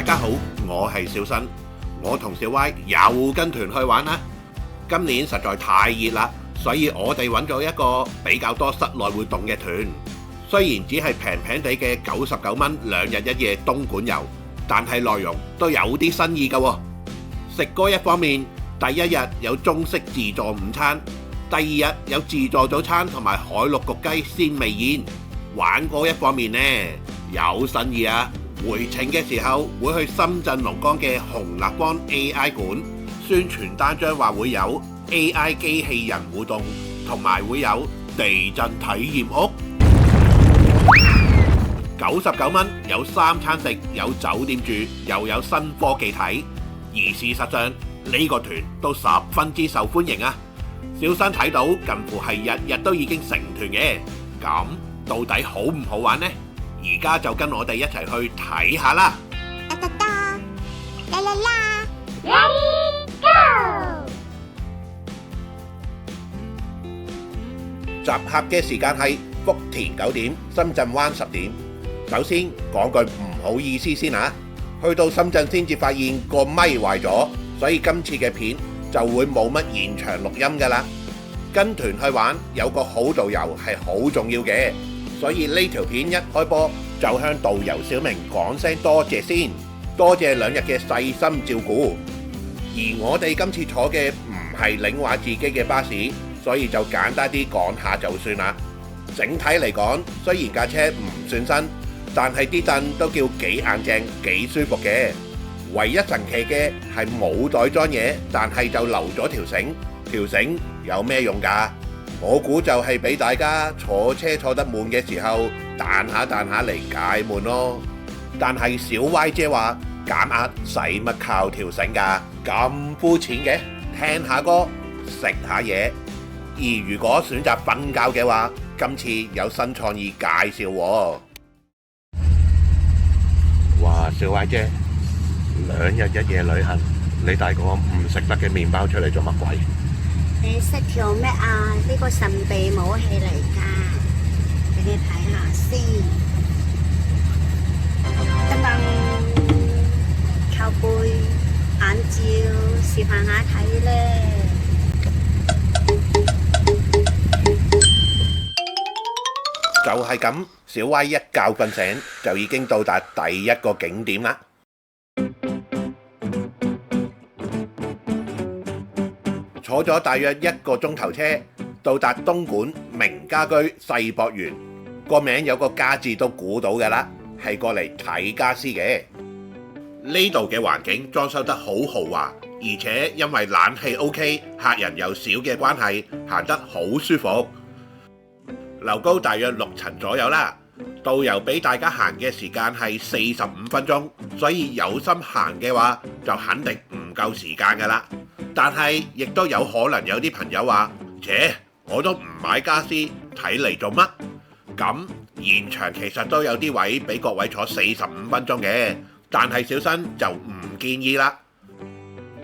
家好，我係小新，我同小 Y 又跟團去玩啦。今年實在太熱啦，所以我哋揾咗一個比較多室內活動嘅團。雖然只係平平地嘅99蚊2日1夜東莞遊，但係內容都有啲新意㗎喎。食歌一方面，第一日有中式自助午餐，第二日有自助早餐同埋海陸焗雞鮮味宴。玩歌一方面呢，有新意啊！回程嘅時候會去深圳龍崗嘅紅立方 AI 館，宣傳單張話會有 AI 機器人互動，同埋會有地震體驗屋。99蚊有3餐食，有酒店住，又有新科技睇。而事實上呢個團都十分之受歡迎啊！小新睇到近乎係日日都已經成團嘅，咁到底好唔好玩呢？而家就跟我哋一齊去睇下啦！啦啦啦 Ready Go！ 集合嘅時間係福田9點，深圳灣10點。首先講句唔好意思先啊，去到深圳先至發現個咪壞咗，所以今次嘅片就會冇乜現場錄音㗎啦。跟團去玩有個好導遊係好重要嘅。所以呢條片一開播就向導遊小明講聲多謝先，多謝2日嘅細心照顧。而我哋今次坐嘅唔係領話自己嘅巴士，所以就簡單啲講下就算啦。整體嚟講，雖然架車唔算新，但係啲凳都叫幾硬淨、幾舒服嘅。唯一神奇嘅係冇袋裝嘢，但係就留咗條繩。條繩有咩用㗎？我估就係俾大家坐車坐得悶嘅時候彈下嚟解悶咯。但係小 Y 姐話減壓使乜靠條繩㗎？咁膚淺嘅，聽下歌食下嘢。而如果選擇瞓覺嘅話，今次有新創意介紹喎。哇，小 Y 姐2日1夜旅行，你帶個唔食得嘅麵包出嚟做乜鬼？你識做咩啊？呢個神秘武器嚟㗎，俾你睇下先。噔噔，靠背眼照示範下睇咧。就係咁，小 Y 一覺瞓醒就已經到達第一個景點啦。坐咗大約1個鐘頭車，到達東莞名家居世博園，個名有個家字都估到㗎啦，係過嚟睇家私嘅。呢度嘅環境裝修得好豪華，而且因為冷氣 OK， 客人又少嘅關係，行得好舒服。樓高大約6層左右啦，導遊俾大家行嘅時間係45分鐘，所以有心行嘅話就肯定唔夠時間㗎啦。但係亦都有可能有啲朋友話，我都唔買家私，睇嚟做乜？咁現場其實都有啲位俾各位坐45分鐘嘅，但係小新就唔建議啦。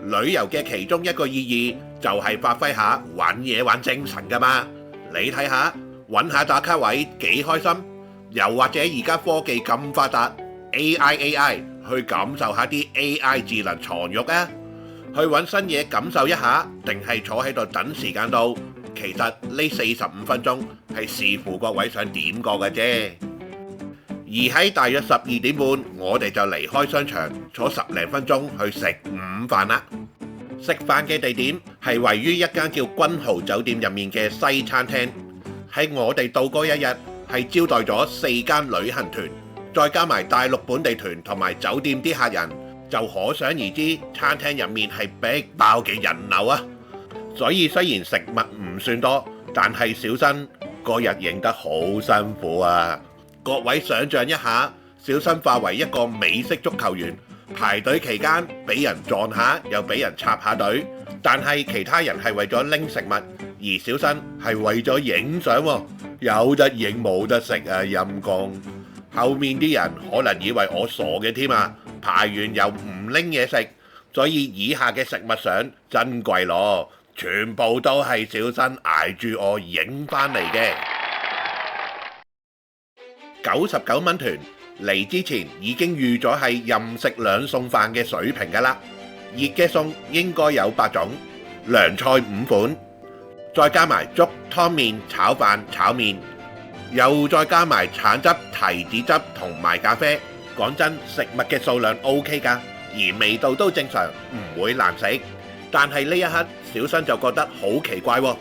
旅遊嘅其中一個意義就係發揮下揾嘢玩精神㗎嘛。你睇下，揾下打卡位幾開心，又或者而家科技咁發達 ，AI 去感受下啲 AI 智能床褥啊！去揾新嘢感受一下，定係坐喺度等時間到？其實呢45分鐘係視乎各位想點過嘅啫。而喺大約12點半，我哋就離開商場，坐10零分鐘去食午飯啦。食飯嘅地點係位於一間叫君豪酒店入面嘅西餐廳。喺我哋到嗰一日係招待咗4間旅行團，再加埋大陸本地團同埋酒店啲客人。就可想而知，餐廳入面係逼爆嘅人流啊！所以雖然食物唔算多，但係小新嗰日影得好辛苦啊！各位想像一下，小新化為一個美式足球員，排隊期間俾人撞下，又俾人插下隊，但係其他人係為咗拎食物，而小新係為咗影相喎，有得影冇得食啊！陰公，後面啲人可能以為我傻嘅添啊！排完又唔拎嘢食，所以以下嘅食物相珍貴咯，全部都係小新捱住我影返嚟嘅。99蚊團嚟之前已經預咗係任食兩餸飯嘅水平㗎啦。熱嘅餸應該有8種，涼菜5款，再加埋粥、湯麵、炒飯、炒麵，又再加埋橙汁、提子汁同埋咖啡。講真，食物嘅數量 OK 㗎，而味道都正常，唔會難食。但係呢一刻，小新就覺得好奇怪喎。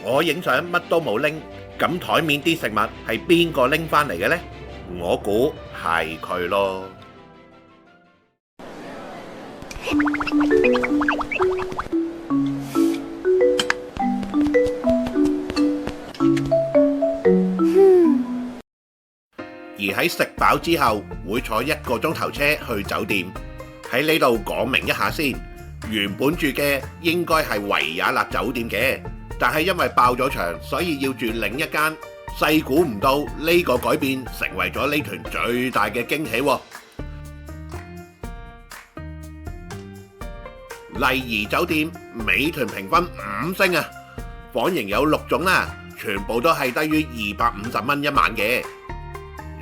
我影相乜都冇拎，咁台面啲食物係邊個拎返嚟嘅呢？我估係佢咯。而喺食飽之後，會坐1個鐘頭車去酒店。喺呢度講明一下先，原本住嘅應該係維也納酒店嘅，但係因為爆咗場，所以要住另一間。細估唔到呢個改變成為咗呢團最大嘅驚喜喎。麗怡酒店美團評分5星啊，房型有6種啦，全部都係低於250蚊一晚嘅。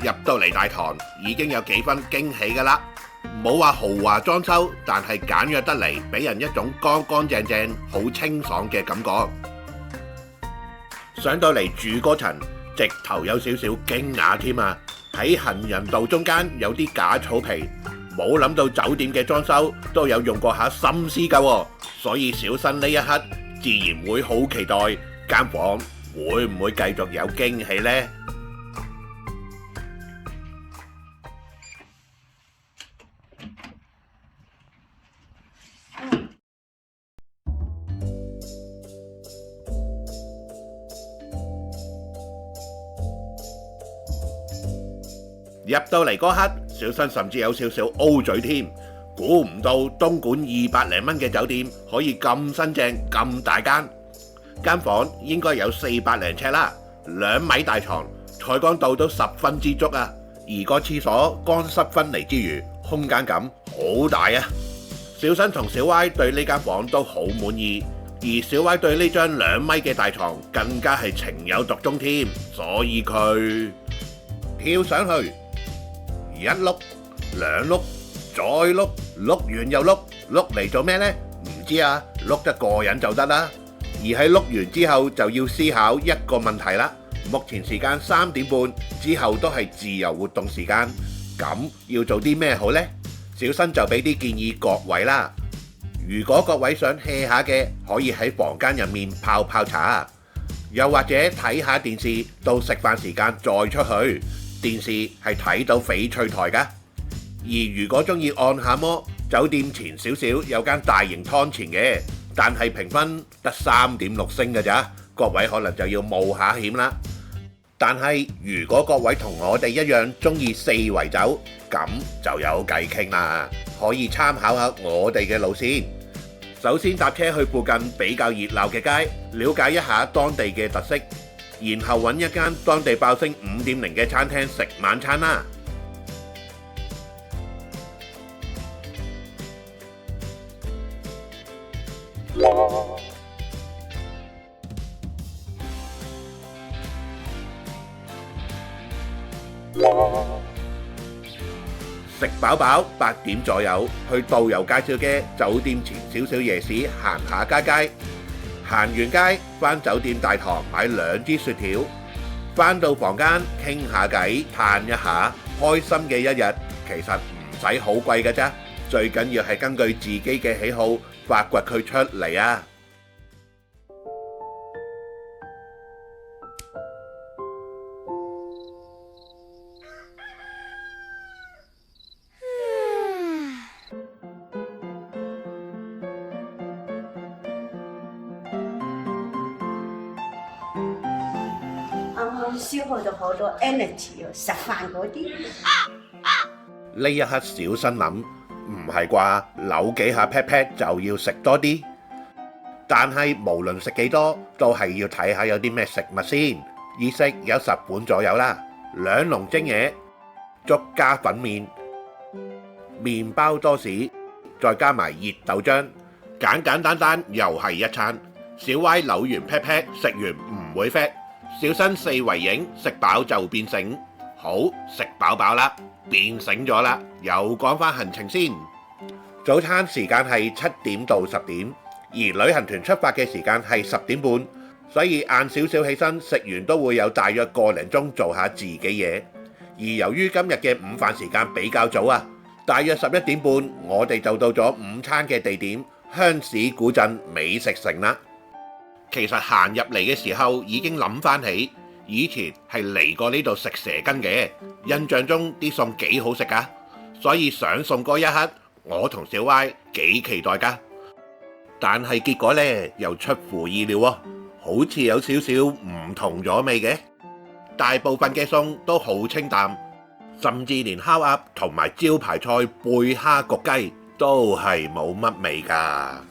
入到嚟大堂已經有幾分驚喜㗎啦，冇話豪華裝修，但係簡約得嚟，俾人一種乾乾淨淨、好清爽嘅感覺。上到嚟住嗰層，直頭有少少驚訝添啊！喺行人道中間有啲假草皮，冇諗到酒店嘅裝修都有用過下心思㗎喎，所以小新呢一刻自然會好期待間房會唔會繼續有驚喜呢？入到嚟嗰刻，小新甚至有少少 O 嘴添，估唔到東莞200零蚊嘅酒店可以咁新淨咁大間。間房應該有400零尺啦，2米大床，採光度都10分之足啊。而個廁所乾濕分離之餘，空間感好大啊。小新同小歪對呢間房都好滿意，而小歪對呢張2米嘅大床更加係情有獨鍾添，所以佢跳上去。一碌兩碌再碌，碌完又碌，碌嚟做咩呢？唔知啊，碌得過癮就得啦。而喺碌完之後就要思考一個問題啦。目前時間3點半，之後都係自由活動時間，咁要做啲咩好呢？小新就俾啲建議各位啦。如果各位想 hea 下嘅，可以喺房間入面泡泡茶，又或者睇下電視，到食飯時間再出去。電視係睇到翡翠台㗎，而如果鍾意按下摩，酒店前少少有間大型湯泉嘅，但係評分得3.6星㗎咋，各位可能就要冒下險啦。但係如果各位同我哋一樣鍾意4圍走，咁就有計傾啦，可以參考下我哋嘅路線。首先搭車去附近比較熱鬧嘅街，了解一下當地嘅特色。然後揾一間當地爆星5.0嘅餐廳食晚餐啦。食飽飽8點左右，去導遊介紹嘅酒店前少少夜市行下街。行完街，返酒店大堂買2支雪條，返到房間傾下偈，嘆一下，開心嘅一日。其實唔使好貴㗎啫，最緊要係根據自己嘅喜好發掘佢出嚟啊！消耗咗好多 energy 食飯嗰啲。呢一刻小心諗，唔係啩？扭幾下 pat pat 就要食多啲？但係無論食幾多，都係要睇下有啲咩食物先。意式有10款左右啦，2籠蒸嘢，粥加粉麵，麵包多士，再加埋熱豆漿，簡簡單單又係一餐。小歪扭完 pat pat 食完唔會 fat。小新4圍影，食飽就變醒，好，食飽飽啦，變醒咗啦，又講返行程先。早餐時間係7點到10點，而旅行團出發嘅時間係10點半，所以晏少少起身，食完都會有大約個零鐘做下自己嘢。而由於今日嘅午飯時間比較早啊，大約11點半，我哋就到咗午餐嘅地點香市古鎮美食城啦。其實行入嚟嘅時候已經諗翻起，以前係嚟過呢度食蛇羹嘅，印象中啲餸幾好食噶，所以上餸嗰一刻，我同小 Y 幾期待噶。但係結果呢，又出乎意料喎，好似有少少唔同咗味嘅。大部分嘅餸都好清淡，甚至連烤鴨同埋招牌菜貝蝦焗雞都係冇乜味噶。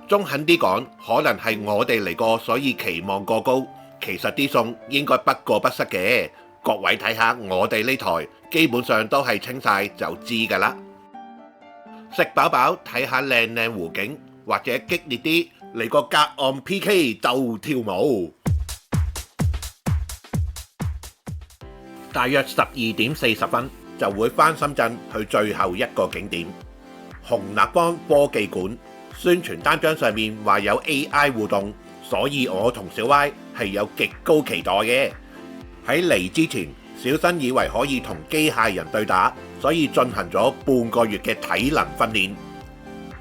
中肯啲講，可能係我哋嚟過，所以期望過高。其實啲餸應該不過不失嘅。各位睇下我哋呢台，基本上都係清晒就知噶啦。食飽飽，睇下靚靚湖景，或者激烈啲嚟個隔岸 PK 鬥跳舞。大約12點40分就會返深圳去最後一個景點紅立方科技館。宣傳單張上面話有 AI 互動，所以我同小 Y 係有極高期待嘅。喺嚟之前，小新以為可以同機械人對打，所以進行咗半個月嘅體能訓練。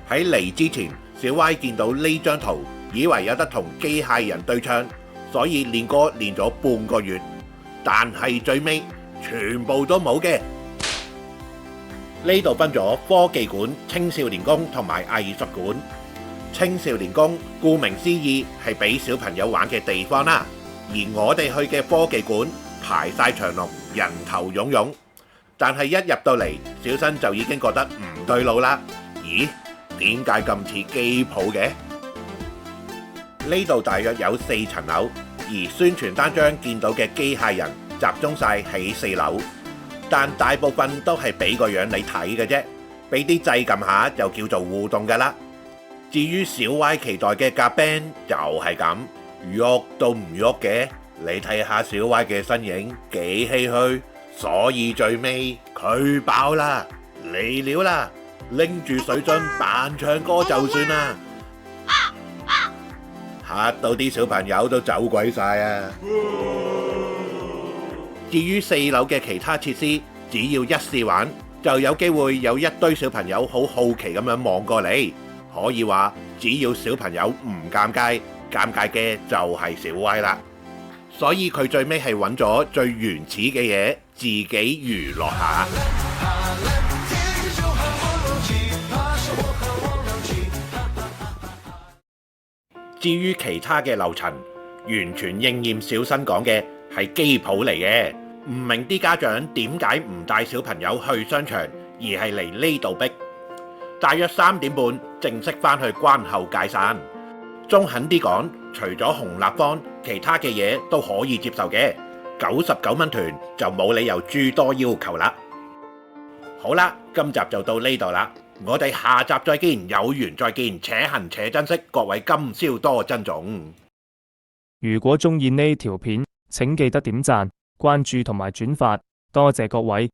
喺嚟之前，小 Y 見到呢張圖，以為有得同機械人對唱，所以練歌練咗半個月，但係最尾全部都冇嘅。呢度分咗科技館、青少年宮同埋藝術館。青少年宮顧名思義係俾小朋友玩嘅地方啦，而我哋去嘅科技館排晒長龍，人頭湧湧。但係一入到嚟，小新就已經覺得唔對路啦。咦？點解咁似機鋪嘅？呢度大約有4層樓，而宣傳單張見到嘅機械人集中晒喺4樓。但大部分都係俾個樣你睇嘅啫，俾啲掣撳下就叫做互動噶啦。至於小 Y 期待嘅夾 band 就係咁，喐都唔喐嘅。你睇下小 Y 嘅身影幾唏噓，所以最尾佢爆啦，嚟料啦，拎住水樽扮唱歌就算啦，嚇到啲小朋友都走鬼晒啊！至於4樓嘅其他設施，只要一試玩，就有機會有一堆小朋友好好奇咁樣望過嚟。可以話，只要小朋友唔尷尬，尷尬嘅就係小 Y 啦。所以佢最尾係揾咗最原始嘅嘢，自己娛樂下。至於其他嘅樓層，完全應驗小新講嘅係機鋪嚟嘅。唔明啲家長點解唔帶小朋友去商場，而係嚟呢度逼。大約3點半正式返去關後解散。中肯啲講，除咗紅立方，其他嘅嘢都可以接受嘅。99蚊團就冇理由諸多要求啦。好啦，今集就到呢度啦，我哋下集再見，有緣再見，且行且珍惜，各位今宵多珍重。如果鍾意呢條片，請記得點讚、關注同埋轉發，多謝各位。